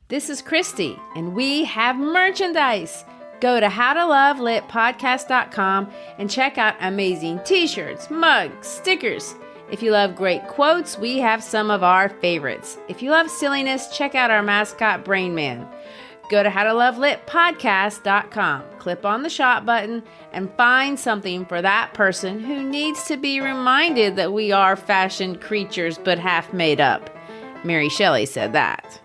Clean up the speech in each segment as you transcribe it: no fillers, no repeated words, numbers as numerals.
This is Christy, and we have merchandise. Go to howtolovelitpodcast.com and check out amazing t-shirts, mugs, stickers. If you love great quotes, we have some of our favorites. If you love silliness, check out our mascot, Brain Man. Go to howtolovelitpodcast.com, click on the shop button, and find something for that person who needs to be reminded that we are fashioned creatures but half made up. Mary Shelley said that.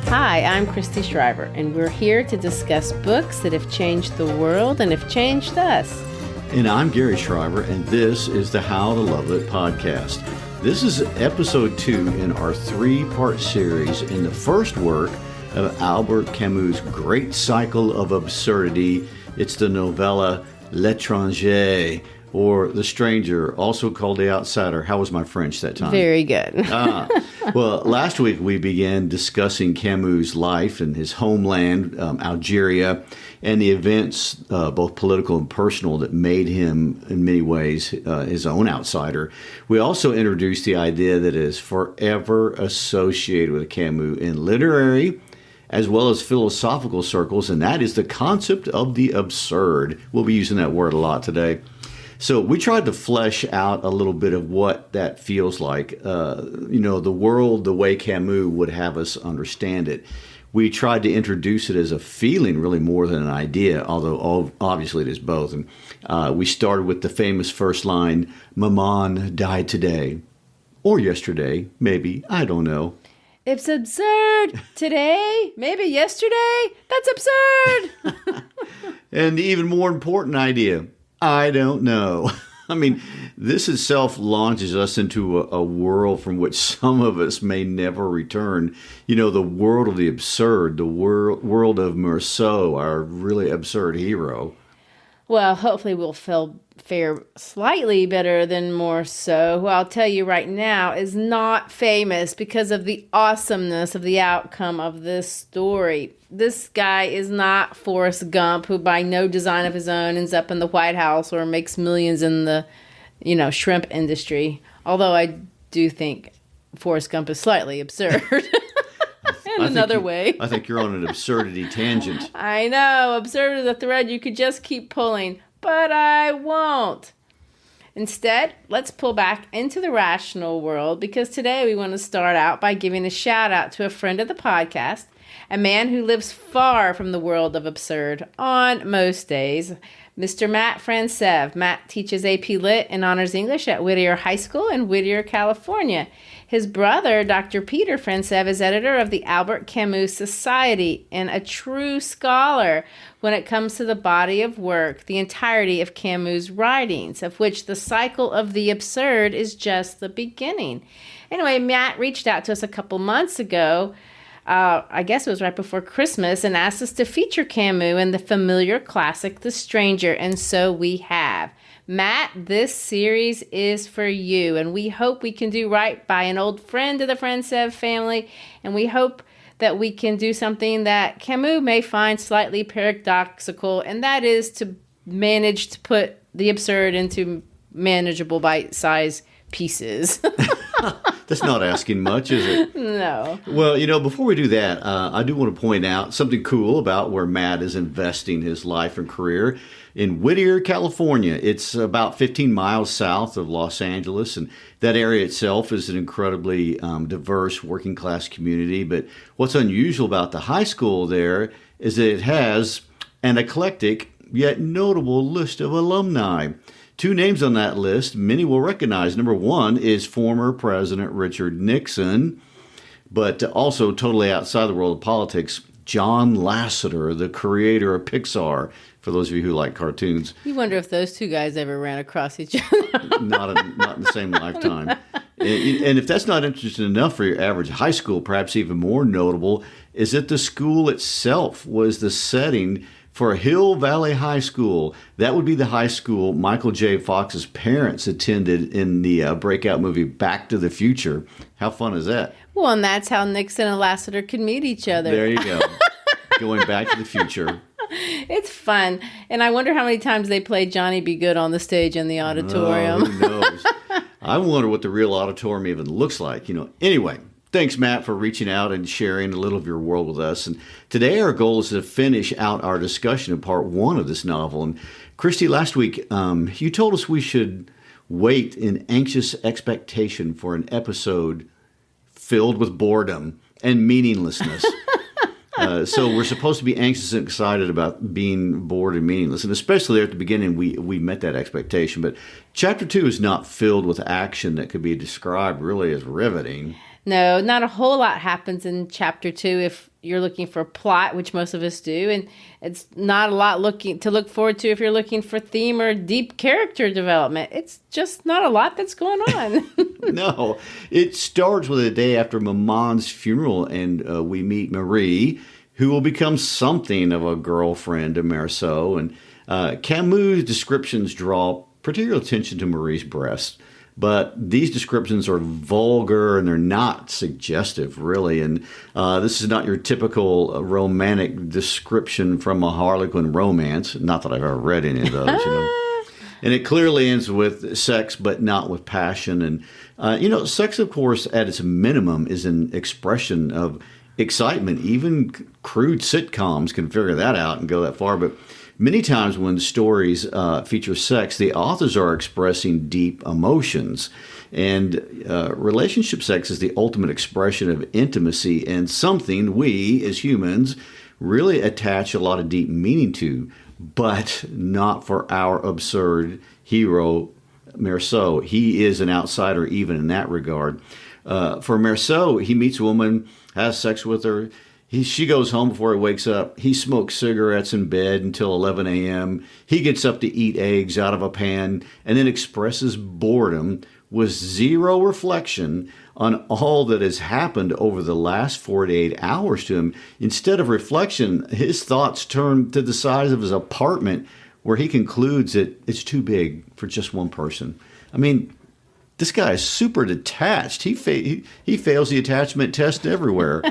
Hi, I'm Christy Shriver, and we're here to discuss books that have changed the world and have changed us. And I'm Garry Shriver, and this is the How to Love It podcast. This is episode 2 in our 3-part series in the first work of Albert Camus' great cycle of absurdity. It's the novella L'Etranger, or The Stranger, also called The Outsider. How was my French that time? Very good. Well, last week we began discussing Camus' life and his homeland, Algeria, and the events, both political and personal, that made him, in many ways, his own outsider. We also introduced the idea that is forever associated with Camus in literary as well as philosophical circles, and that is the concept of the absurd. We'll be using that word a lot today. So we tried to flesh out a little bit of what that feels like, the world, the way Camus would have us understand it. We tried to introduce it as a feeling really more than an idea, although obviously it is both. And we started with the famous first line, Maman died today, or yesterday, maybe, I don't know. It's absurd. Today, maybe yesterday, that's absurd. And the even more important idea, I don't know. I mean, this itself launches us into a world from which some of us may never return. You know, the world of the absurd, the world of Meursault, our really absurd hero. Well, hopefully we'll fare slightly better than Meursault, who I'll tell you right now is not famous because of the awesomeness of the outcome of this story. This guy is not Forrest Gump, who by no design of his own ends up in the White House or makes millions in the, shrimp industry. Although I do think Forrest Gump is slightly absurd. In another way. I think you're on an absurdity tangent. I know. Absurd is a thread you could just keep pulling, but I won't. Instead, let's pull back into the rational world, because today we want to start out by giving a shout out to a friend of the podcast, a man who lives far from the world of absurd on most days, Mr. Matt Francev. Matt teaches AP Lit and Honors English at Whittier High School in Whittier, California. His brother, Dr. Peter Francev, is editor of the Albert Camus Society and a true scholar when it comes to the body of work, the entirety of Camus' writings, of which the cycle of the absurd is just the beginning. Anyway, Matt reached out to us a couple months ago, I guess it was right before Christmas, and asked us to feature Camus in the familiar classic, The Stranger, and so we have. Matt, this series is for you, and we hope we can do right by an old friend of the Francev family, and we hope that we can do something that Camus may find slightly paradoxical, and that is to manage to put the absurd into manageable bite-sized pieces. That's not asking much, is it? No. Well, before we do that, I do want to point out something cool about where Matt is investing his life and career in Whittier, California. It's about 15 miles south of Los Angeles, and that area itself is an incredibly diverse working class community. But what's unusual about the high school there is that it has an eclectic yet notable list of alumni. 2 names on that list many will recognize. Number 1 is former President Richard Nixon, but also totally outside the world of politics, John Lasseter, the creator of Pixar, for those of you who like cartoons. You wonder if those 2 guys ever ran across each other. Not in the same lifetime. And if that's not interesting enough for your average high school, perhaps even more notable is that the school itself was the setting for Hill Valley High School. That would be the high school Michael J. Fox's parents attended in the breakout movie Back to the Future. How fun is that? Well, and that's how Nixon and Lassiter could meet each other. There you go. Going back to the future. It's fun. And I wonder how many times they played Johnny Be Good on the stage in the auditorium. Oh, who knows? I wonder what the real auditorium even looks like. Anyway, thanks, Matt, for reaching out and sharing a little of your world with us. And today our goal is to finish out our discussion of part 1 of this novel. And Christy, last week, you told us we should wait in anxious expectation for an episode filled with boredom and meaninglessness. So we're supposed to be anxious and excited about being bored and meaningless. And especially there at the beginning, we met that expectation. But chapter 2 is not filled with action that could be described really as riveting. No, not a whole lot happens in chapter 2 if you're looking for plot, which most of us do. And it's not a lot to look forward to if you're looking for theme or deep character development. It's just not a lot that's going on. No, it starts with a day after Maman's funeral, and we meet Marie, who will become something of a girlfriend to Meursault. And Camus' descriptions draw particular attention to Marie's breasts. But these descriptions are vulgar and they're not suggestive, really. And this is not your typical romantic description from a Harlequin romance. Not that I've ever read any of those, And it clearly ends with sex, but not with passion. And, sex, of course, at its minimum is an expression of excitement. Even crude sitcoms can figure that out and go that far. But many times when stories feature sex, the authors are expressing deep emotions. And relationship sex is the ultimate expression of intimacy and something we, as humans, really attach a lot of deep meaning to, but not for our absurd hero, Meursault. He is an outsider even in that regard. For Meursault, he meets a woman, has sex with her. She goes home before he wakes up. He smokes cigarettes in bed until 11 a.m. He gets up to eat eggs out of a pan and then expresses boredom with zero reflection on all that has happened over the last 48 hours to him. Instead of reflection, his thoughts turn to the size of his apartment, where he concludes that it's too big for just one person. I mean, this guy is super detached. He fails the attachment test everywhere.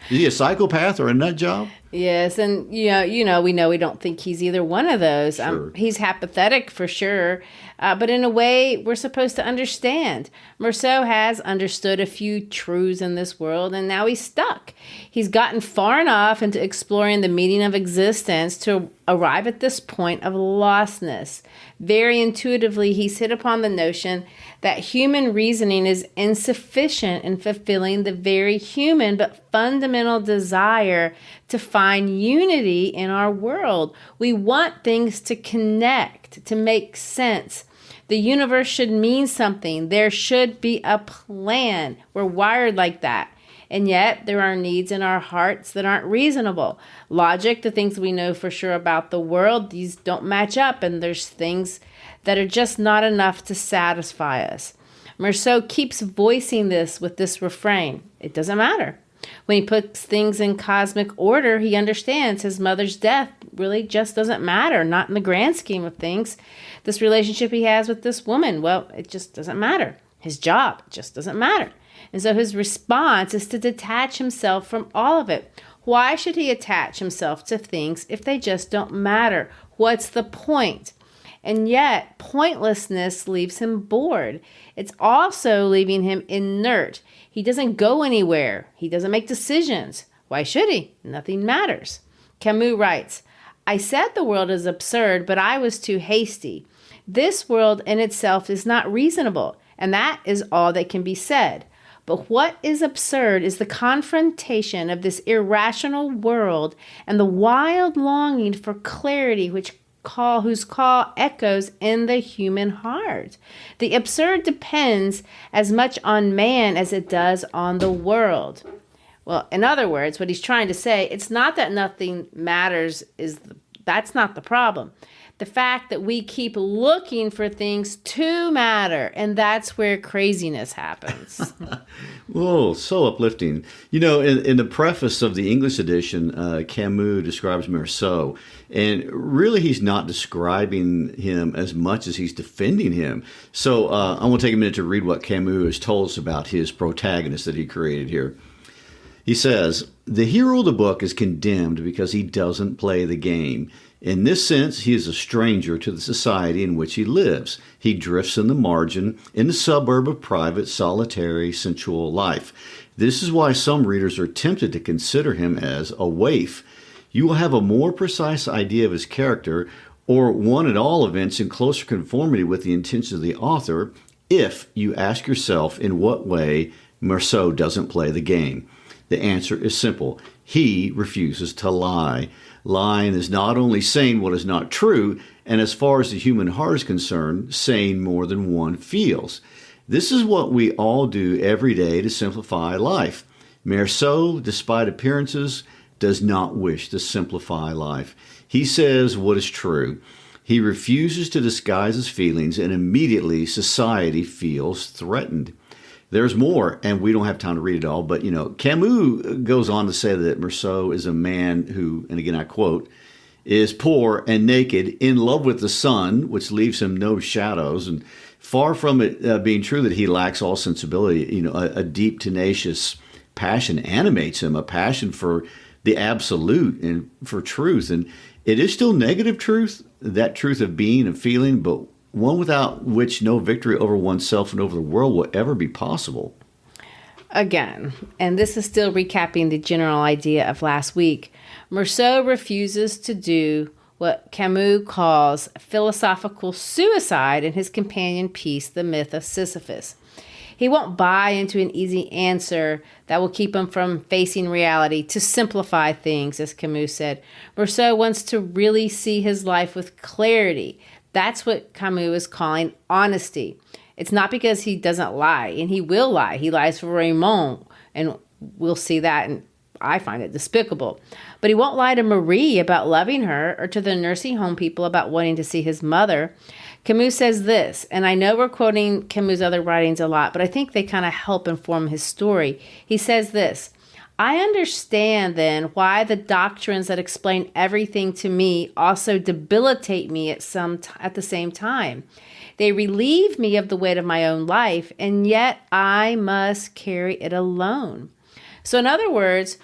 Is he a psychopath or a nut job? Yes, and we don't think he's either one of those. Sure. He's apathetic for sure, but in a way we're supposed to understand. Meursault has understood a few truths in this world, and now he's stuck. He's gotten far enough into exploring the meaning of existence to arrive at this point of lostness. Very intuitively, he's hit upon the notion that human reasoning is insufficient in fulfilling the very human but fundamental desire to find unity in our world. We want things to connect, to make sense. The universe should mean something. There should be a plan. We're wired like that. And yet there are needs in our hearts that aren't reasonable. Logic, the things we know for sure about the world, these don't match up, and there's things that are just not enough to satisfy us. Meursault keeps voicing this with this refrain: it doesn't matter. When he puts things in cosmic order, he understands his mother's death really just doesn't matter, not in the grand scheme of things. This relationship he has with this woman, well, it just doesn't matter. His job just doesn't matter. And so his response is to detach himself from all of it. Why should he attach himself to things if they just don't matter? What's the point? And yet, pointlessness leaves him bored. It's also leaving him inert. He doesn't go anywhere. He doesn't make decisions. Why should he? Nothing matters. Camus writes, I said the world is absurd, but I was too hasty. This world in itself is not reasonable, and that is all that can be said. But what is absurd is the confrontation of this irrational world and the wild longing for clarity whose call echoes in the human heart. The absurd depends as much on man as it does on the world. Well, in other words, what he's trying to say, it's not that nothing matters is That's not the problem. The fact that we keep looking for things to matter, and that's where craziness happens. Whoa, so uplifting. In the preface of the English edition, Camus describes Meursault, and really he's not describing him as much as he's defending him. So I want to take a minute to read what Camus has told us about his protagonist that he created here. He says, "The hero of the book is condemned because he doesn't play the game. In this sense, he is a stranger to the society in which he lives. He drifts in the margin, in the suburb of private, solitary, sensual life. This is why some readers are tempted to consider him as a waif. You will have a more precise idea of his character, or one at all events in closer conformity with the intentions of the author, if you ask yourself in what way Meursault doesn't play the game. The answer is simple. He refuses to lie. Lying is not only saying what is not true, and as far as the human heart is concerned, saying more than one feels. This is what we all do every day to simplify life. Meursault, despite appearances, does not wish to simplify life. He says what is true. He refuses to disguise his feelings, and immediately society feels threatened." There's more, and we don't have time to read it all, but, Camus goes on to say that Meursault is a man who, and again I quote, is poor and naked, in love with the sun, which leaves him no shadows, and far from it being true that he lacks all sensibility, a deep, tenacious passion animates him, a passion for the absolute and for truth. And it is still negative truth, that truth of being and feeling, but one without which no victory over oneself and over the world will ever be possible. Again, and this is still recapping the general idea of last week, Meursault refuses to do what Camus calls philosophical suicide in his companion piece, The Myth of Sisyphus. He won't buy into an easy answer that will keep him from facing reality, to simplify things, as Camus said. Meursault wants to really see his life with clarity. That's what Camus is calling honesty. It's not because he doesn't lie, and he will lie. He lies for Raymond, and we'll see that, and I find it despicable. But he won't lie to Marie about loving her, or to the nursing home people about wanting to see his mother. Camus says this, and I know we're quoting Camus' other writings a lot, but I think they kind of help inform his story. He says this, "I understand then why the doctrines that explain everything to me also debilitate me at the same time. They relieve me of the weight of my own life, and yet I must carry it alone." So in other words,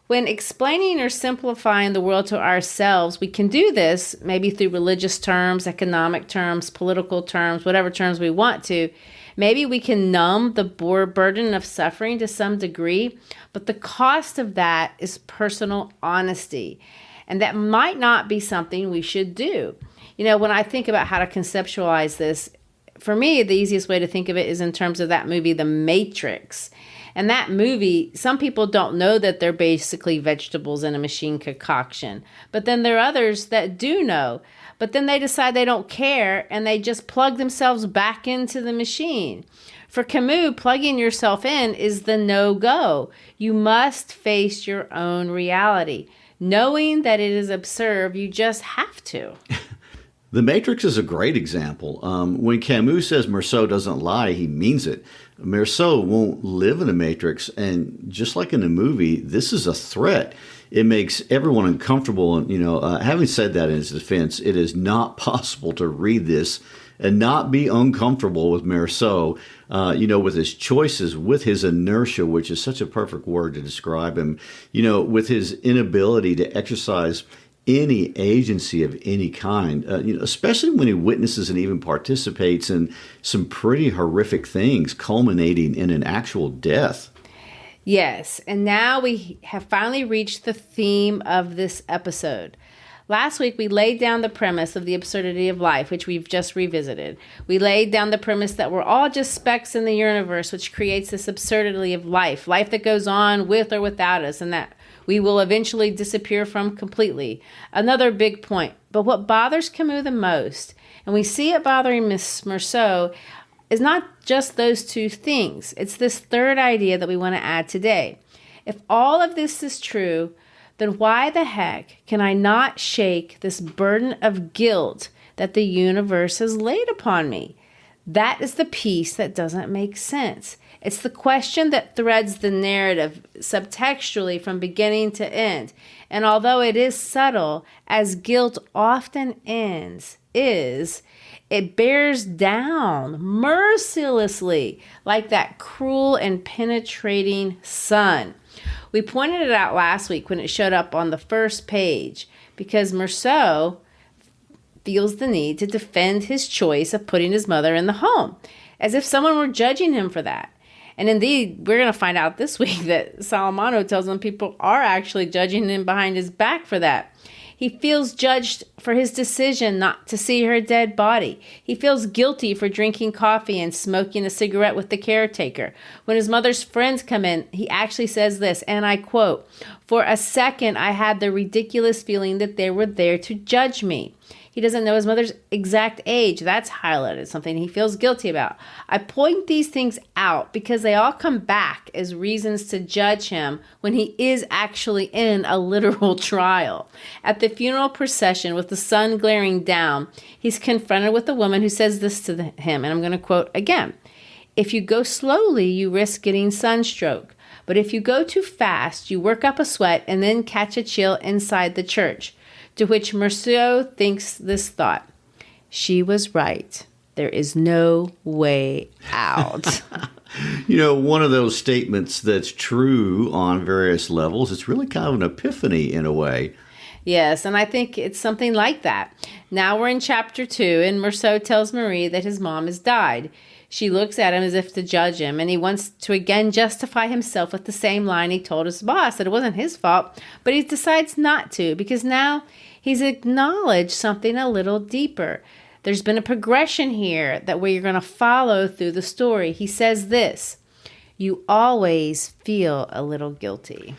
when explaining or simplifying the world to ourselves, we can do this maybe through religious terms, economic terms, political terms, whatever terms we want to. Maybe we can numb the burden of suffering to some degree, but the cost of that is personal honesty. And that might not be something we should do. When I think about how to conceptualize this, for me, the easiest way to think of it is in terms of that movie, The Matrix. And that movie, some people don't know that they're basically vegetables in a machine concoction. But then there are others that do know. But then they decide they don't care, and they just plug themselves back into the machine. For Camus, plugging yourself in is the no-go. You must face your own reality. Knowing that it is absurd, you just have to. The Matrix is a great example. When Camus says Meursault doesn't lie, he means it. Meursault won't live in a matrix, and just like in the movie, this is a threat. It makes everyone uncomfortable, and having said that in his defense, it is not possible to read this and not be uncomfortable with Meursault, with his choices, with his inertia, which is such a perfect word to describe him, with his inability to exercise any agency of any kind, especially when he witnesses and even participates in some pretty horrific things, culminating in an actual death. Yes, and now we have finally reached the theme of this episode. Last week, we laid down the premise of the absurdity of life, which we've just revisited. We laid down the premise that we're all just specks in the universe, which creates this absurdity of life that goes on with or without us, and that we will eventually disappear from completely. Another big point. But what bothers Camus the most, and we see it bothering Miss Meursault, is not just those two things. It's this third idea that we want to add today. If all of this is true, then why the heck can I not shake this burden of guilt that the universe has laid upon me? That is the piece that doesn't make sense. It's the question that threads the narrative subtextually from beginning to end. And although it is subtle, as guilt often it bears down mercilessly like that cruel and penetrating sun. We pointed it out last week when it showed up on the first page because Meursault feels the need to defend his choice of putting his mother in the home, as if someone were judging him for that. And indeed, we're going to find out this week that Salamano tells him people are actually judging him behind his back for that. He feels judged for his decision not to see her dead body. He feels guilty for drinking coffee and smoking a cigarette with the caretaker. When his mother's friends come in, he actually says this, and I quote, "For a second, I had the ridiculous feeling that they were there to judge me." He doesn't know his mother's exact age. That's highlighted, something he feels guilty about. I point these things out because they all come back as reasons to judge him when he is actually in a literal trial. At the funeral procession with the sun glaring down, he's confronted with a woman who says this to him, and I'm going to quote again. "If you go slowly, you risk getting sunstroke. But if you go too fast, you work up a sweat and then catch a chill inside the church." To which Meursault thinks this thought, "She was right. There is no way out." One of those statements that's true on various levels, it's really kind of an epiphany in a way. Yes, and I think it's something like that. Now we're in chapter 2, and Meursault tells Marie that his mom has died. She looks at him as if to judge him, and he wants to again justify himself with the same line he told his boss, that it wasn't his fault, but he decides not to, because now he's acknowledged something a little deeper. There's been a progression here that we're going to follow through the story. He says this, "You always feel a little guilty."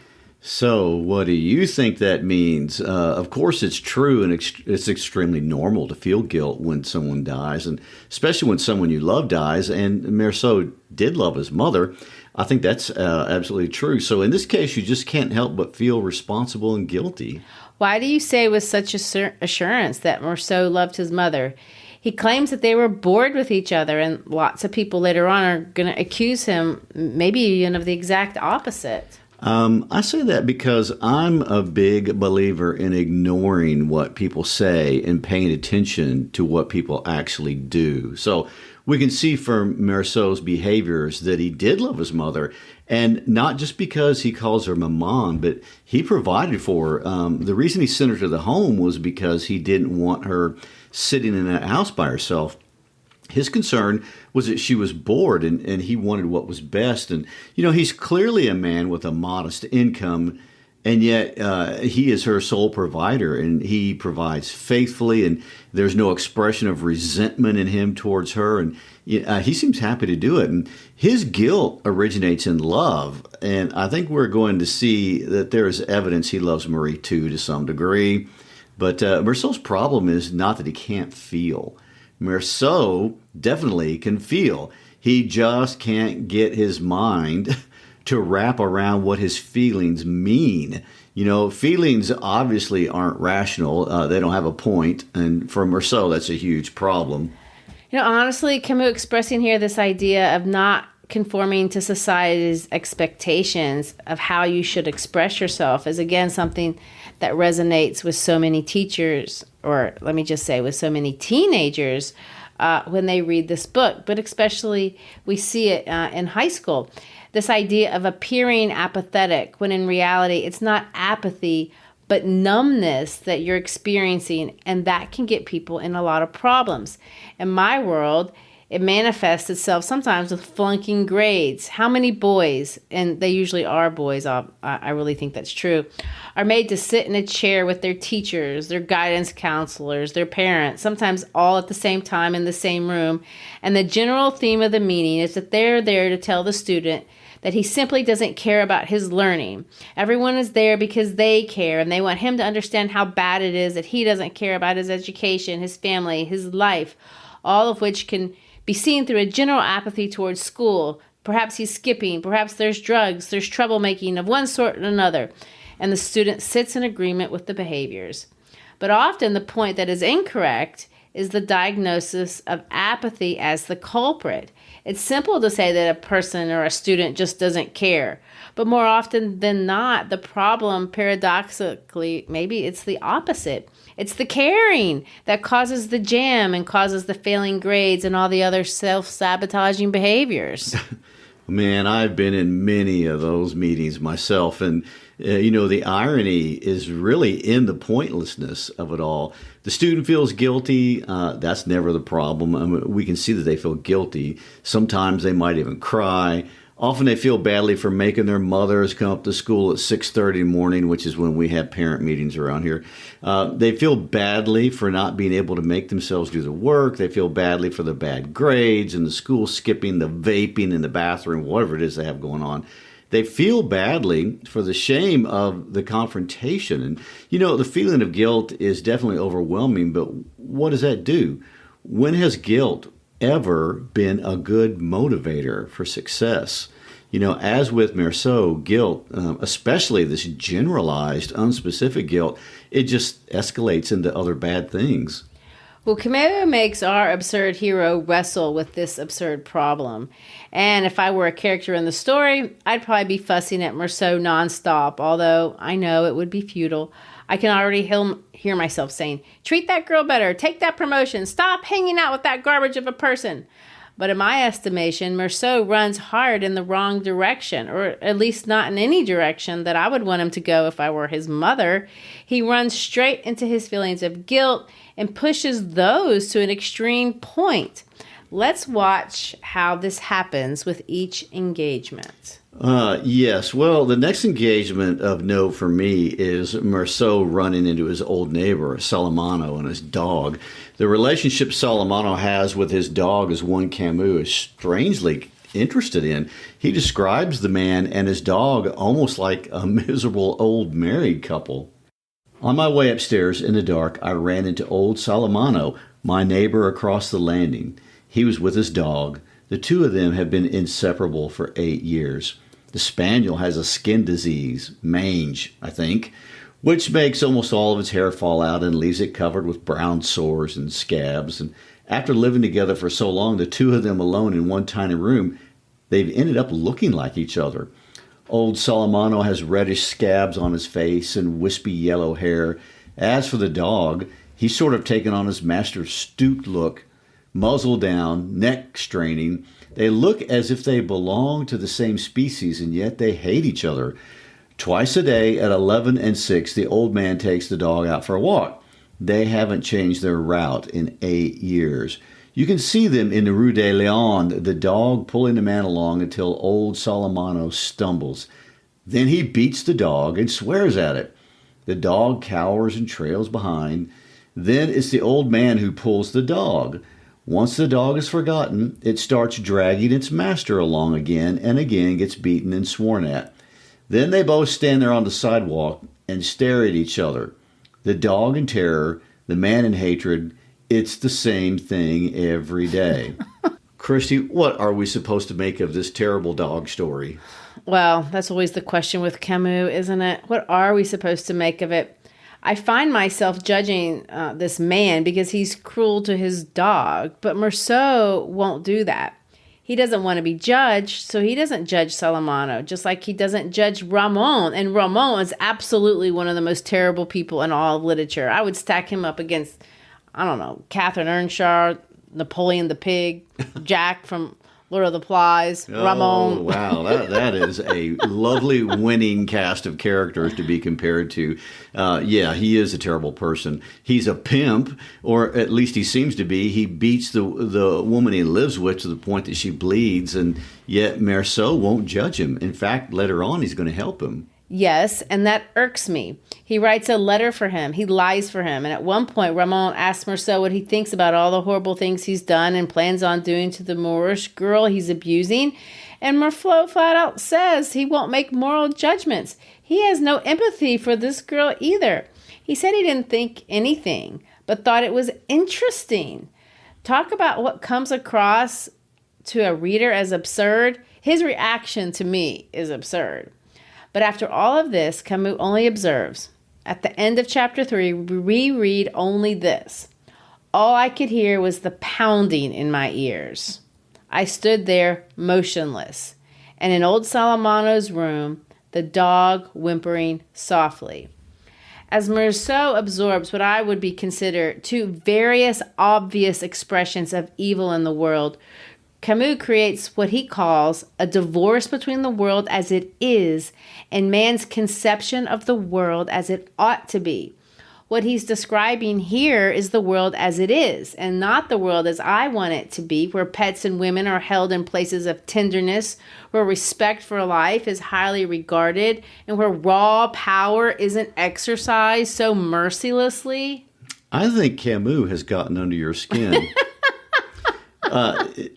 So what do you think that means? Of course, it's true, and it's extremely normal to feel guilt when someone dies, and especially when someone you love dies. And Meursault did love his mother. I think that's absolutely true. So in this case, you just can't help but feel responsible and guilty. Why do you say with such assurance that Meursault loved his mother? He claims that they were bored with each other, and lots of people later on are going to accuse him maybe even of the exact opposite. I say that because I'm a big believer in ignoring what people say and paying attention to what people actually do. So we can see from Meursault's behaviors that he did love his mother, and not just because he calls her Maman, but he provided for her. The reason he sent her to the home was because he didn't want her sitting in that house by herself. His concern was that she was bored, and he wanted what was best. And, he's clearly a man with a modest income, and yet he is her sole provider, and he provides faithfully, and there's no expression of resentment in him towards her. And he seems happy to do it. And his guilt originates in love. And I think we're going to see that there is evidence he loves Marie, too, to some degree. But Meursault's problem is not that he can't feel. Meursault definitely can feel. He just can't get his mind to wrap around what his feelings mean. Feelings obviously aren't rational. They don't have a point. And for Meursault, that's a huge problem. Honestly, Camus expressing here this idea of not conforming to society's expectations of how you should express yourself is, again, something that resonates with so many teachers, or let me just say with so many teenagers when they read this book. But especially we see it in high school. This idea of appearing apathetic when in reality it's not apathy, but numbness that you're experiencing. And that can get people in a lot of problems. In my world, it manifests itself sometimes with flunking grades. How many boys, and they usually are boys, I really think that's true, are made to sit in a chair with their teachers, their guidance counselors, their parents, sometimes all at the same time in the same room. And the general theme of the meeting is that they're there to tell the student that he simply doesn't care about his learning. Everyone is there because they care, and they want him to understand how bad it is that he doesn't care about his education, his family, his life, all of which can be seen through a general apathy towards school. Perhaps he's skipping. Perhaps there's drugs. There's troublemaking of one sort or another. and the student sits in agreement with the behaviors. But often the point that is incorrect is the diagnosis of apathy as the culprit. It's simple to say that a person or a student just doesn't care. But more often than not, the problem, paradoxically, maybe it's the opposite. It's the caring that causes the jam and causes the failing grades and all the other self-sabotaging behaviors. Man, I've been in many of those meetings myself, and the irony is really in the pointlessness of it all. The student feels guilty. That's never the problem. I mean, we can see that they feel guilty. Sometimes they might even cry. Often they feel badly for making their mothers come up to school at 6:30 in the morning, which is when we have parent meetings around here. They feel badly for not being able to make themselves do the work. They feel badly for the bad grades and the school skipping, the vaping in the bathroom, whatever it is they have going on. They feel badly for the shame of the confrontation. And, the feeling of guilt is definitely overwhelming, but what does that do? When has guilt ever been a good motivator for success? As with Meursault, guilt, especially this generalized, unspecific guilt, it just escalates into other bad things. Well, Camus makes our absurd hero wrestle with this absurd problem. And if I were a character in the story, I'd probably be fussing at Meursault nonstop, although I know it would be futile. I can already hear myself saying, treat that girl better, take that promotion, stop hanging out with that garbage of a person. But in my estimation, Meursault runs hard in the wrong direction, or at least not in any direction that I would want him to go if I were his mother. He runs straight into his feelings of guilt and pushes those to an extreme point. Let's watch how this happens with each engagement. Yes. Well, the next engagement of note for me is Meursault running into his old neighbor, Salamano, and his dog. The relationship Salamano has with his dog is one Camus is strangely interested in. He describes the man and his dog almost like a miserable old married couple. On my way upstairs in the dark, I ran into old Salamano, my neighbor across the landing. He was with his dog. The two of them have been inseparable for 8 years. The spaniel has a skin disease, mange, I think, which makes almost all of its hair fall out and leaves it covered with brown sores and scabs. And after living together for so long, the two of them alone in one tiny room, they've ended up looking like each other. Old Salamano has reddish scabs on his face and wispy yellow hair. As for the dog, he's sort of taken on his master's stooped look, muzzle down, neck straining. They look as if they belong to the same species, and yet they hate each other. Twice a day at 11 and 6, the old man takes the dog out for a walk. They haven't changed their route in 8 years. You can see them in the Rue de Leon, the dog pulling the man along until old Salamano stumbles. Then he beats the dog and swears at it. The dog cowers and trails behind. Then it's the old man who pulls the dog. Once the dog is forgotten, it starts dragging its master along again and again gets beaten and sworn at. Then they both stand there on the sidewalk and stare at each other. The dog in terror, the man in hatred. It's the same thing every day. Christy, what are we supposed to make of this terrible dog story? Well, that's always the question with Camus, isn't it? What are we supposed to make of it? I find myself judging this man because he's cruel to his dog, but Meursault won't do that. He doesn't want to be judged, so he doesn't judge Salamano, just like he doesn't judge Ramon. And Ramon is absolutely one of the most terrible people in all of literature. I would stack him up against, I don't know, Catherine Earnshaw, Napoleon the Pig, Jack from Lord of the Flies, Ramon. Oh, wow. That is a lovely winning cast of characters to be compared to. Yeah, he is a terrible person. He's a pimp, or at least he seems to be. He beats the woman he lives with to the point that she bleeds, and yet Meursault won't judge him. In fact, later on, he's going to help him. Yes, and that irks me. He writes a letter for him. He lies for him. And at one point, Ramon asks Meursault what he thinks about all the horrible things he's done and plans on doing to the Moorish girl he's abusing. And Meursault flat out says he won't make moral judgments. He has no empathy for this girl either. He said he didn't think anything, but thought it was interesting. Talk about what comes across to a reader as absurd. His reaction to me is absurd. But after all of this, Camus only observes. At the end of chapter 3, we read only this. All I could hear was the pounding in my ears. I stood there motionless, and in old Salamano's room, the dog whimpering softly. As Meursault absorbs what I would be considered two various obvious expressions of evil in the world, Camus creates what he calls a divorce between the world as it is and man's conception of the world as it ought to be. What he's describing here is the world as it is, and not the world as I want it to be, where pets and women are held in places of tenderness, where respect for life is highly regarded, and where raw power isn't exercised so mercilessly. I think Camus has gotten under your skin.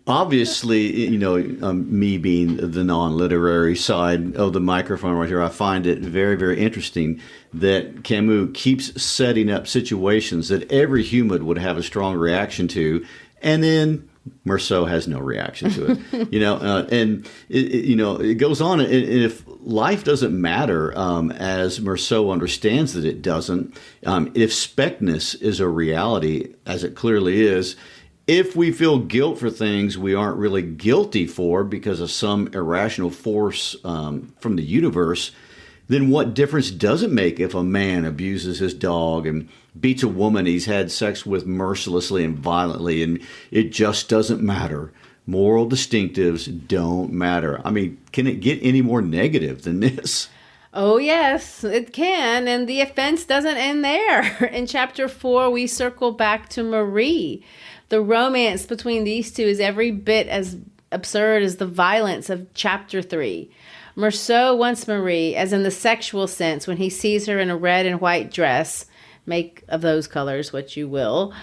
Obviously, me being the non-literary side of the microphone right here, I find it very, very interesting that Camus keeps setting up situations that every human would have a strong reaction to, and then Meursault has no reaction to it. It goes on. And if life doesn't matter, as Meursault understands that it doesn't, if speckness is a reality, as it clearly is, if we feel guilt for things we aren't really guilty for because of some irrational force from the universe, then what difference does it make if a man abuses his dog and beats a woman he's had sex with mercilessly and violently, and it just doesn't matter? Moral distinctives don't matter. I mean, can it get any more negative than this? Oh, yes, it can. And the offense doesn't end there. In chapter 4, we circle back to Marie. The romance between these two is every bit as absurd as the violence of chapter 3. Meursault wants Marie, as in the sexual sense, when he sees her in a red and white dress. Make of those colors what you will.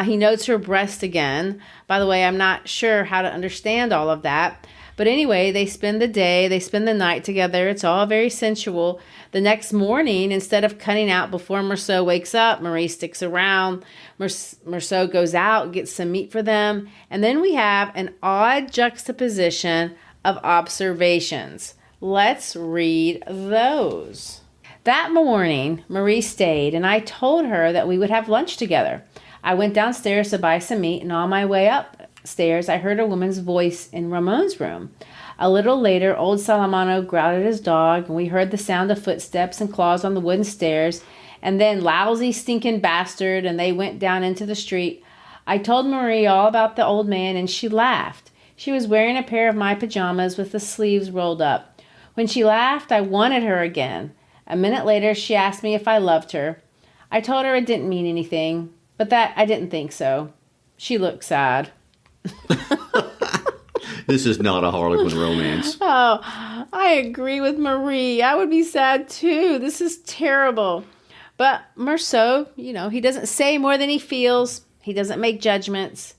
He notes her breast again. By the way, I'm not sure how to understand all of that. But anyway, they spend the day, they spend the night together. It's all very sensual. The next morning, instead of cutting out before Meursault wakes up, Marie sticks around. Meursault goes out, gets some meat for them. And then we have an odd juxtaposition of observations. Let's read those. That morning, Marie stayed, and I told her that we would have lunch together. I went downstairs to buy some meat, and on my way upstairs, I heard a woman's voice in Ramon's room. A little later, old Salamano growled at his dog, and we heard the sound of footsteps and claws on the wooden stairs, and then lousy, stinking bastard, and they went down into the street. I told Marie all about the old man, and she laughed. She was wearing a pair of my pajamas with the sleeves rolled up. When she laughed, I wanted her again. A minute later, she asked me if I loved her. I told her it didn't mean anything, but that I didn't think so. She looked sad. This is not a Harlequin romance. Oh, I agree with Marie. I would be sad too. This is terrible. But Meursault, he doesn't say more than he feels. He doesn't make judgments.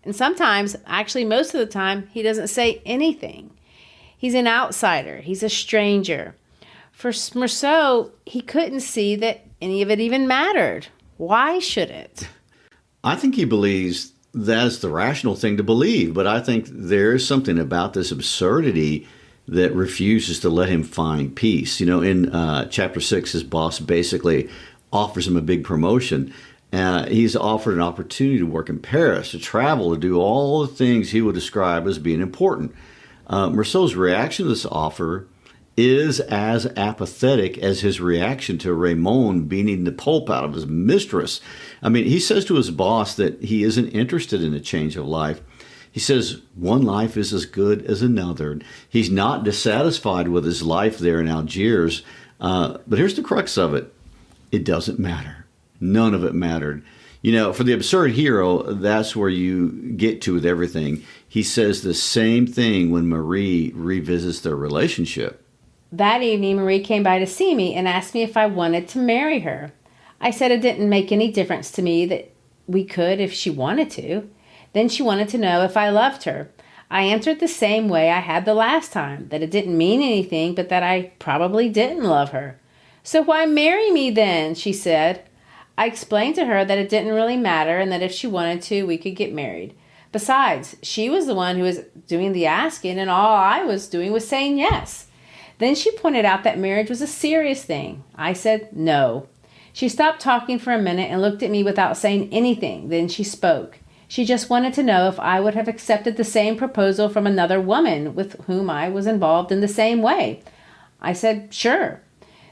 And sometimes, actually most of the time, he doesn't say anything. He's an outsider. He's a stranger. For Meursault, he couldn't see that any of it even mattered. Why should it? I think he believes that's the rational thing to believe, but I think there is something about this absurdity that refuses to let him find peace. In chapter 6, his boss basically offers him a big promotion. He's offered an opportunity to work in Paris, to travel, to do all the things he would describe as being important. Meursault's reaction to this offer is as apathetic as his reaction to Raymond beating the pulp out of his mistress. I mean, he says to his boss that he isn't interested in a change of life. He says one life is as good as another. He's not dissatisfied with his life there in Algiers. But here's the crux of it. It doesn't matter. None of it mattered. For the absurd hero, that's where you get to with everything. He says the same thing when Marie revisits their relationship. That evening, Marie came by to see me and asked me if I wanted to marry her. I said it didn't make any difference to me, that we could if she wanted to. Then she wanted to know if I loved her. I answered the same way I had the last time, that it didn't mean anything, but that I probably didn't love her. So why marry me then, she said. I explained to her that it didn't really matter and that if she wanted to, we could get married. Besides, she was the one who was doing the asking, and all I was doing was saying yes. Then she pointed out that marriage was a serious thing. I said no. She stopped talking for a minute and looked at me without saying anything. Then she spoke. She just wanted to know if I would have accepted the same proposal from another woman with whom I was involved in the same way. I said, sure.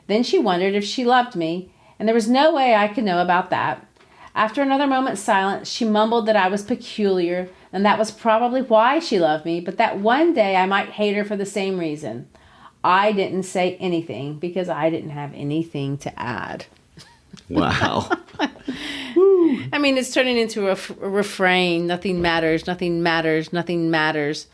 Then she wondered if she loved me, and there was no way I could know about that. After another moment's silence, she mumbled that I was peculiar, and that was probably why she loved me, but that one day I might hate her for the same reason. I didn't say anything because I didn't have anything to add. Wow. I mean, it's turning into a refrain. Nothing matters, nothing matters, nothing matters.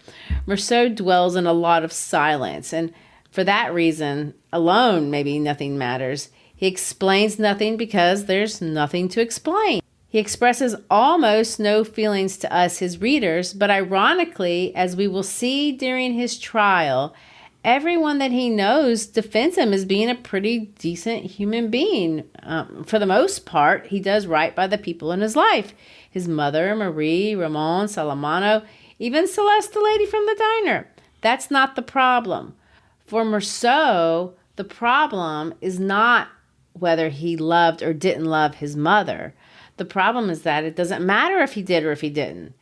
Rousseau dwells in a lot of silence, and for that reason alone, maybe nothing matters. He explains nothing because there's nothing to explain. He expresses almost no feelings to us, his readers, but ironically, as we will see during his trial, everyone that he knows defends him as being a pretty decent human being. For the most part, he does right by the people in his life. His mother, Marie, Ramon, Salamano, even Celeste, the lady from the diner. That's not the problem. For Rousseau, the problem is not whether he loved or didn't love his mother. The problem is that it doesn't matter if he did or if he didn't.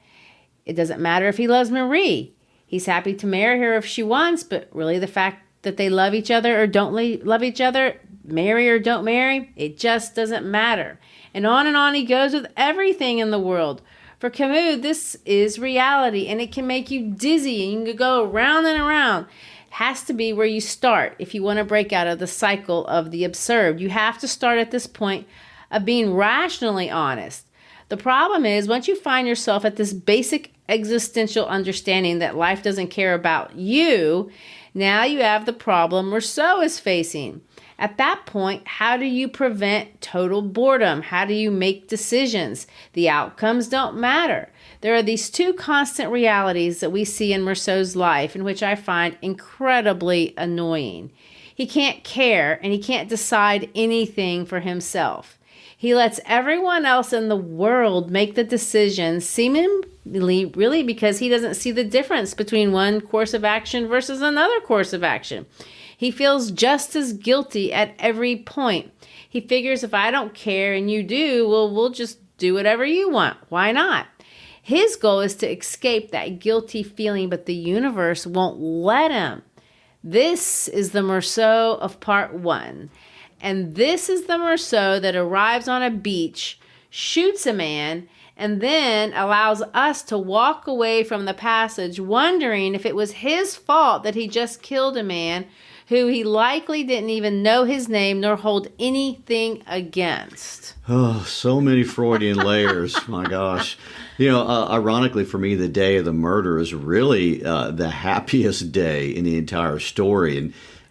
It doesn't matter if he loves Marie. He's happy to marry her if she wants, but really the fact that they love each other or don't love each other, marry or don't marry, it just doesn't matter. And on he goes with everything in the world. For Camus, this is reality, and it can make you dizzy, and you can go around and around. Has to be where you start if you want to break out of the cycle of the absurd. You have to start at this point of being rationally honest. The problem is once you find yourself at this basic existential understanding that life doesn't care about you, now you have the problem Rousseau is facing. At that point, how do you prevent total boredom? How do you make decisions? The outcomes don't matter. There are these two constant realities that we see in Rousseau's life, in which I find incredibly annoying. He can't care and he can't decide anything for himself. He lets everyone else in the world make the decisions, seemingly really because he doesn't see the difference between one course of action versus another course of action. He feels just as guilty at every point. He figures if I don't care and you do, well, we'll just do whatever you want. Why not? His goal is to escape that guilty feeling, but the universe won't let him. This is the Rousseau of part one. And this is the Rousseau that arrives on a beach, shoots a man, and then allows us to walk away from the passage wondering if it was his fault that he just killed a man who he likely didn't even know his name nor hold anything against. Oh, so many Freudian layers. My gosh. You know, ironically for me, the day of the murder is really the happiest day in the entire story.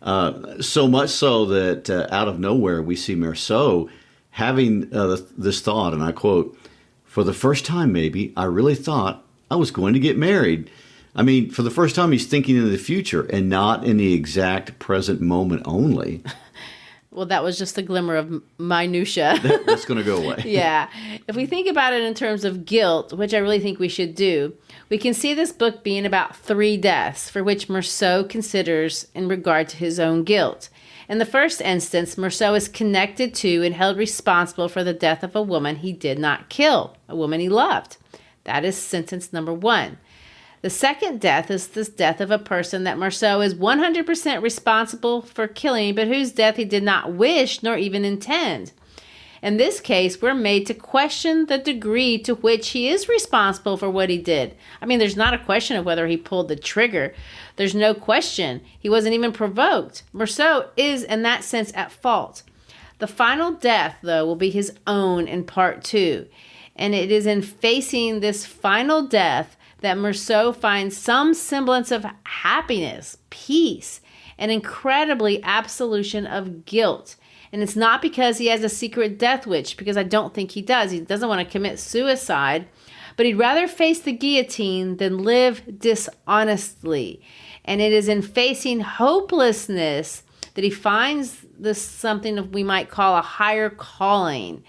And so much so that out of nowhere, we see Rousseau having this thought, and I quote, "For the first time, maybe, I really thought I was going to get married." I mean, for the first time, he's thinking in the future and not in the exact present moment only. Well, that was just a glimmer of minutia. That's going to go away. Yeah. If we think about it in terms of guilt, which I really think we should do, we can see this book being about 3 deaths for which Rousseau considers in regard to his own guilt. In the first instance, Rousseau is connected to and held responsible for the death of a woman he did not kill, a woman he loved. That is sentence number 1. The second death is this death of a person that Rousseau is 100% responsible for killing, but whose death he did not wish nor even intend. In this case, we're made to question the degree to which he is responsible for what he did. I mean, there's not a question of whether he pulled the trigger. There's no question. He wasn't even provoked. Rousseau is, in that sense, at fault. The final death, though, will be his own in part 2. And it is in facing this final death that Rousseau finds some semblance of happiness, peace, and incredibly absolution of guilt. And it's not because he has a secret death wish, because I don't think he does. He doesn't want to commit suicide, but he'd rather face the guillotine than live dishonestly. And it is in facing hopelessness that he finds this something we might call a higher calling.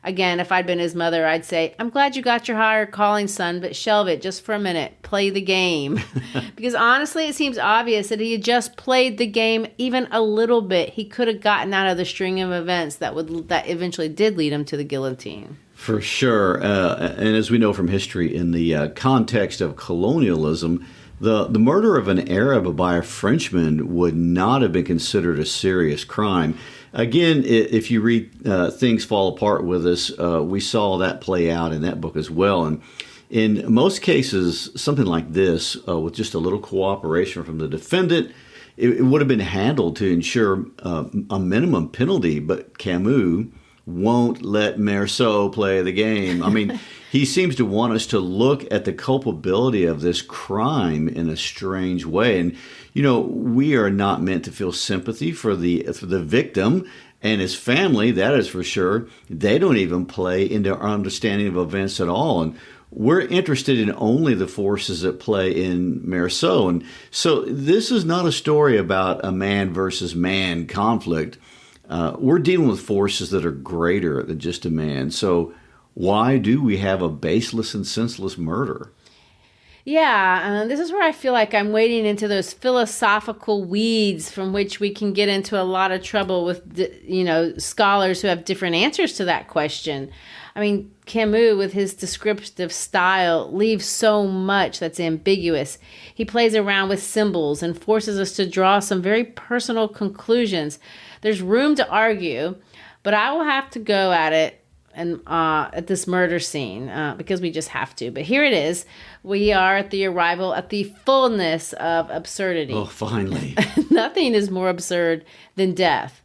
Again, if I'd been his mother, I'd say, I'm glad you got your higher calling, son, but shelve it just for a minute. Play the game. Because honestly, it seems obvious that he had just played the game even a little bit. He could have gotten out of the string of events that eventually did lead him to the guillotine. For sure. And as we know from history, in the context of colonialism, the murder of an Arab by a Frenchman would not have been considered a serious crime. Again, if you read Things Fall Apart with Us, we saw that play out in that book as well. And in most cases, something like this, with just a little cooperation from the defendant, it would have been handled to ensure a minimum penalty. But Camus won't let Meursault play the game. I mean, he seems to want us to look at the culpability of this crime in a strange way. And, we are not meant to feel sympathy for the victim and his family, that is for sure. They don't even play into our understanding of events at all. And we're interested in only the forces at play in Meursault. And so this is not a story about a man versus man conflict. We're dealing with forces that are greater than just a man. So why do we have a baseless and senseless murder? Yeah, this is where I feel like I'm wading into those philosophical weeds from which we can get into a lot of trouble with, scholars who have different answers to that question. I mean, Camus, with his descriptive style, leaves so much that's ambiguous. He plays around with symbols and forces us to draw some very personal conclusions. There's room to argue, but I will have to go at it and at this murder scene because we just have to. But here it is. We are at the arrival at the fullness of absurdity. Oh, finally. Nothing is more absurd than death.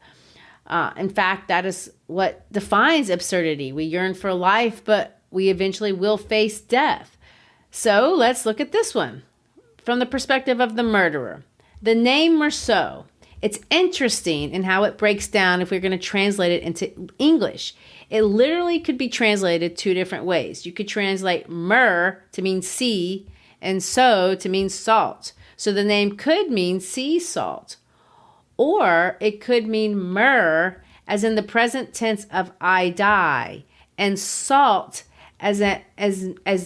In fact, that is what defines absurdity. We yearn for life, but we eventually will face death. So let's look at this one from the perspective of the murderer. The name Meursault. It's interesting in how it breaks down if we're going to translate it into English. It literally could be translated two different ways. You could translate mer to mean sea and so to mean salt. So the name could mean sea salt. Or it could mean mer as in the present tense of I die, and salt as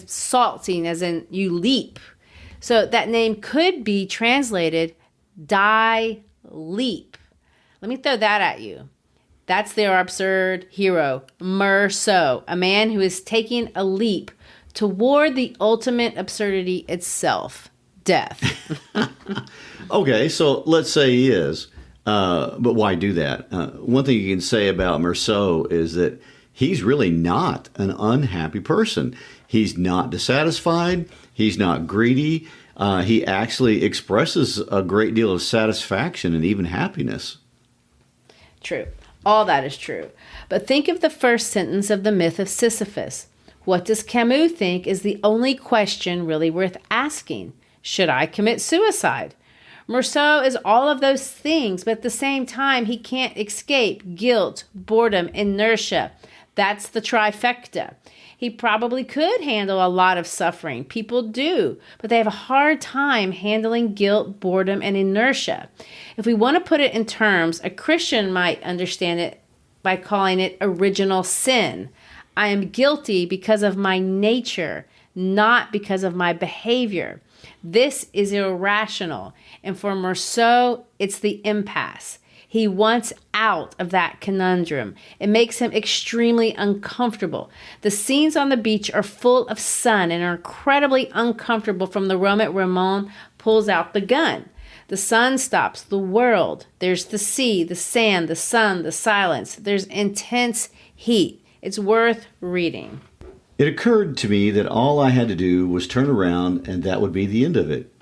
salting, as in you leap. So that name could be translated die leap. Let me throw that at you. That's their absurd hero, Meursault, a man who is taking a leap toward the ultimate absurdity itself, death. Okay, so let's say he is. But why do that? One thing you can say about Meursault is that he's really not an unhappy person. He's not dissatisfied. He's not greedy. He actually expresses a great deal of satisfaction and even happiness. True. All that is true. But think of the first sentence of the myth of Sisyphus. What does Camus think is the only question really worth asking? Should I commit suicide? Meursault is all of those things, but at the same time, he can't escape guilt, boredom, inertia. That's the trifecta. He probably could handle a lot of suffering. People do, but they have a hard time handling guilt, boredom, and inertia. If we want to put it in terms, a Christian might understand it by calling it original sin. I am guilty because of my nature, not because of my behavior. This is irrational, and for Meursault, it's the impasse. He wants out of that conundrum. It makes him extremely uncomfortable. The scenes on the beach are full of sun and are incredibly uncomfortable from the moment Maman pulls out the gun. The sun stops the world. There's the sea, the sand, the sun, the silence. There's intense heat. It's worth reading. It occurred to me that all I had to do was turn around and that would be the end of it.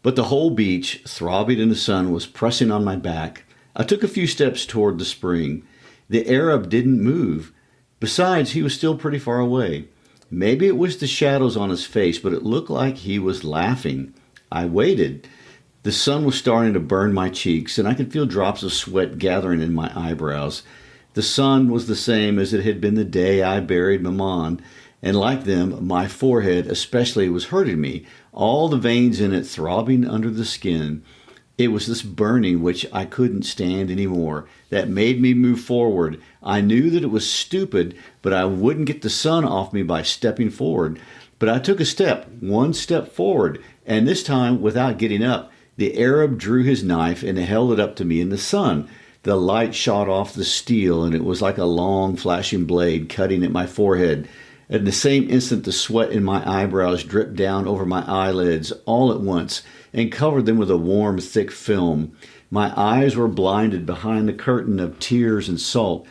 But the whole beach, throbbing in the sun, was pressing on my back. I took a few steps toward the spring. The Arab didn't move. Besides, he was still pretty far away. Maybe it was the shadows on his face, but it looked like he was laughing. I waited. The sun was starting to burn my cheeks, and I could feel drops of sweat gathering in my eyebrows. The sun was the same as it had been the day I buried Maman, and like them, my forehead especially was hurting me, all the veins in it throbbing under the skin. It was this burning which I couldn't stand anymore that made me move forward. I knew that it was stupid, but I wouldn't get the sun off me by stepping forward. But I took a step, one step forward, and this time, without getting up, the Arab drew his knife and held it up to me in the sun. The light shot off the steel, and it was like a long, flashing blade cutting at my forehead. At the same instant, the sweat in my eyebrows dripped down over my eyelids all at once and covered them with a warm, thick film. My eyes were blinded behind the curtain of tears and salt.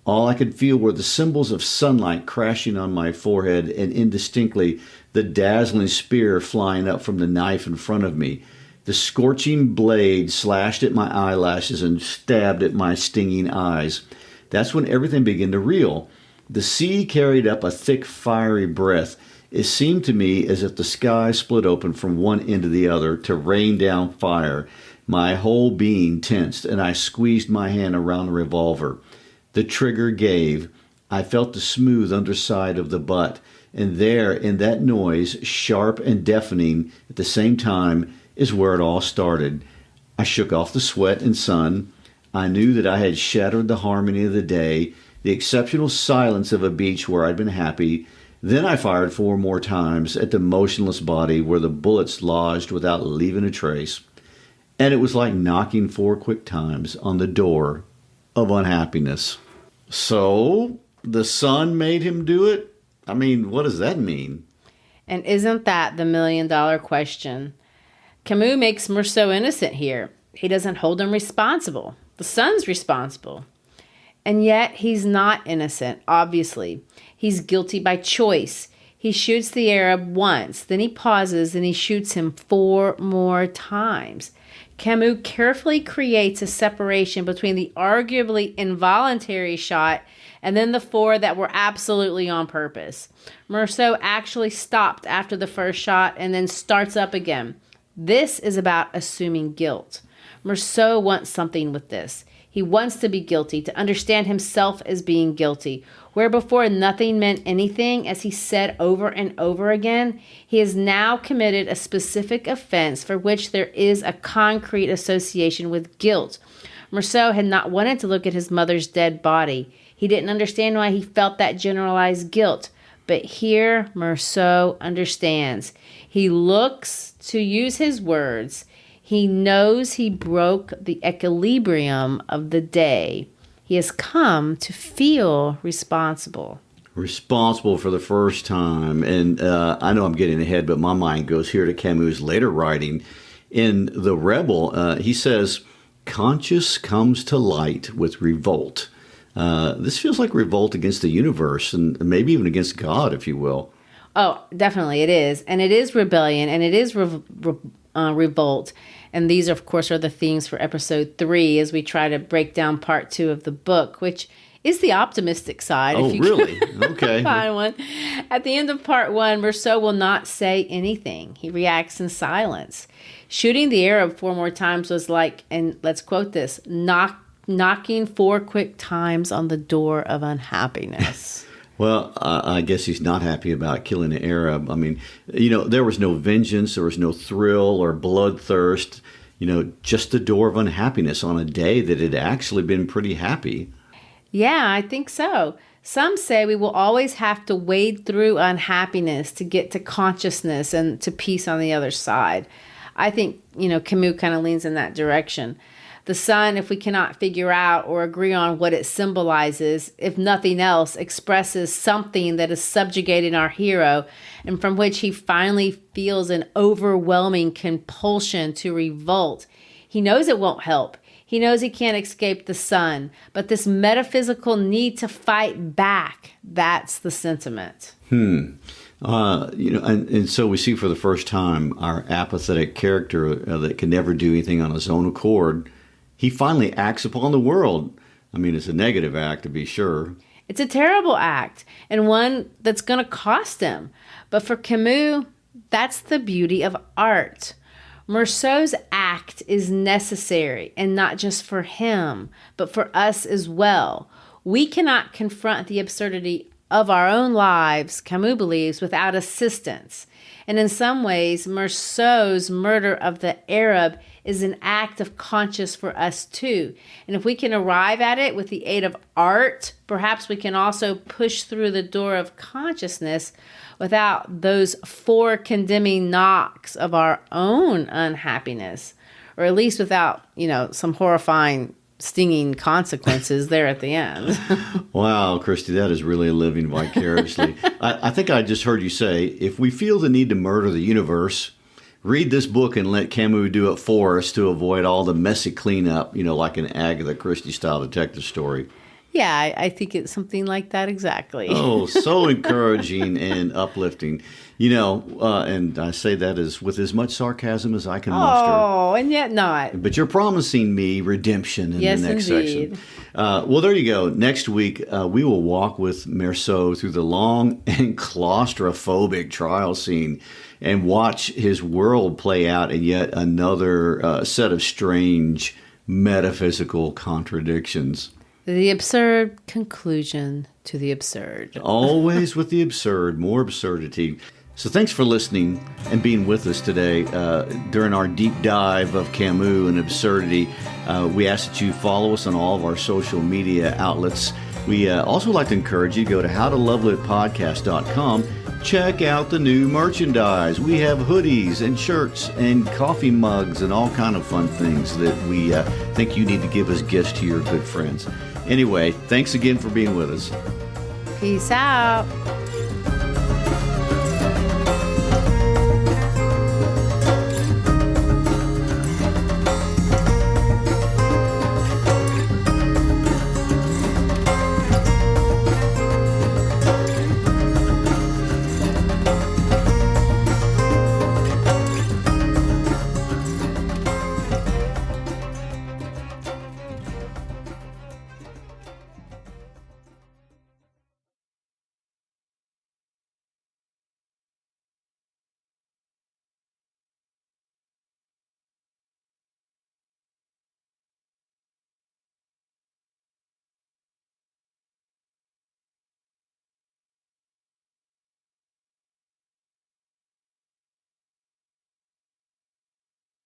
All I could feel were the symbols of sunlight crashing on my forehead and indistinctly the dazzling spear flying up from the knife in front of me. The scorching blade slashed at my eyelashes and stabbed at my stinging eyes. That's when everything began to reel. The sea carried up a thick, fiery breath. It seemed to me as if the sky split open from one end to the other to rain down fire. My whole being tensed, and I squeezed my hand around the revolver. The trigger gave. I felt the smooth underside of the butt, and there, in that noise, sharp and deafening at the same time, is where it all started. I shook off the sweat and sun. I knew that I had shattered the harmony of the day, the exceptional silence of a beach where I'd been happy. Then I fired 4 more times at the motionless body where the bullets lodged without leaving a trace. And it was like knocking 4 quick times on the door of unhappiness. So, the sun made him do it? I mean, what does that mean? And isn't that the million-dollar question? Camus makes Meursault innocent here. He doesn't hold him responsible. The son's responsible. And yet he's not innocent, obviously. He's guilty by choice. He shoots the Arab once, then he pauses and he shoots him 4 more times. Camus carefully creates a separation between the arguably involuntary shot and then the 4 that were absolutely on purpose. Meursault actually stopped after the first shot and then starts up again. This is about assuming guilt. Meursault wants something with this. He wants to be guilty, to understand himself as being guilty. Where before nothing meant anything, as he said over and over again, he has now committed a specific offense for which there is a concrete association with guilt. Meursault had not wanted to look at his mother's dead body. He didn't understand why he felt that generalized guilt. But here, Meursault understands. He looks, to use his words, he knows he broke the equilibrium of the day. He has come to feel responsible. Responsible for the first time. And I know I'm getting ahead, but my mind goes here to Camus' later writing. In The Rebel, he says, conscience comes to light with revolt. This feels like revolt against the universe and maybe even against God, if you will. Oh, definitely it is. And it is rebellion and it is revolt. And these, of course, are the themes for episode 3 as we try to break down part 2 of the book, which is the optimistic side. Oh, if you really? Can Okay. find one. At the end of part 1, Meursault will not say anything. He reacts in silence. Shooting the Arab 4 more times was like, and let's quote this, knocking 4 quick times on the door of unhappiness. Well, I guess he's not happy about killing an Arab. I mean, there was no vengeance, there was no thrill or bloodthirst, just the door of unhappiness on a day that had actually been pretty happy. Yeah, I think so. Some say we will always have to wade through unhappiness to get to consciousness and to peace on the other side. I think, Camus kind of leans in that direction. The sun, if we cannot figure out or agree on what it symbolizes, if nothing else, expresses something that is subjugating our hero and from which he finally feels an overwhelming compulsion to revolt. He knows it won't help. He knows he can't escape the sun, but this metaphysical need to fight back, that's the sentiment. And so we see for the first time our apathetic character that can never do anything on his own accord. He finally acts upon the world. I mean, it's a negative act, to be sure. It's a terrible act, and one that's going to cost him. But for Camus, that's the beauty of art. Meursault's act is necessary, and not just for him, but for us as well. We cannot confront the absurdity of our own lives, Camus believes, without assistance. And in some ways, Meursault's murder of the Arab is an act of conscience for us too. And if we can arrive at it with the aid of art, perhaps we can also push through the door of consciousness without those four condemning knocks of our own unhappiness, or at least without, some horrifying stinging consequences there at the end. Wow, Christy, that is really living vicariously. I think I just heard you say, if we feel the need to murder the universe, read this book and let Camus do it for us to avoid all the messy cleanup, like an Agatha Christie-style detective story. Yeah, I think it's something like that exactly. Oh, so encouraging and uplifting. And I say that with as much sarcasm as I can muster. Oh, and yet not. But you're promising me redemption in the next section. Well, there you go. Next week, we will walk with Meursault through the long and claustrophobic trial scene and watch his world play out in yet another set of strange metaphysical contradictions. The absurd conclusion to the absurd. Always with the absurd, more absurdity. So thanks for listening and being with us today during our deep dive of Camus and absurdity. We ask that you follow us on all of our social media outlets. We also like to encourage you to go to howtoloveitpodcast.com. Check out the new merchandise. We have hoodies and shirts and coffee mugs and all kind of fun things that we think you need to give as gifts to your good friends. Anyway, thanks again for being with us. Peace out.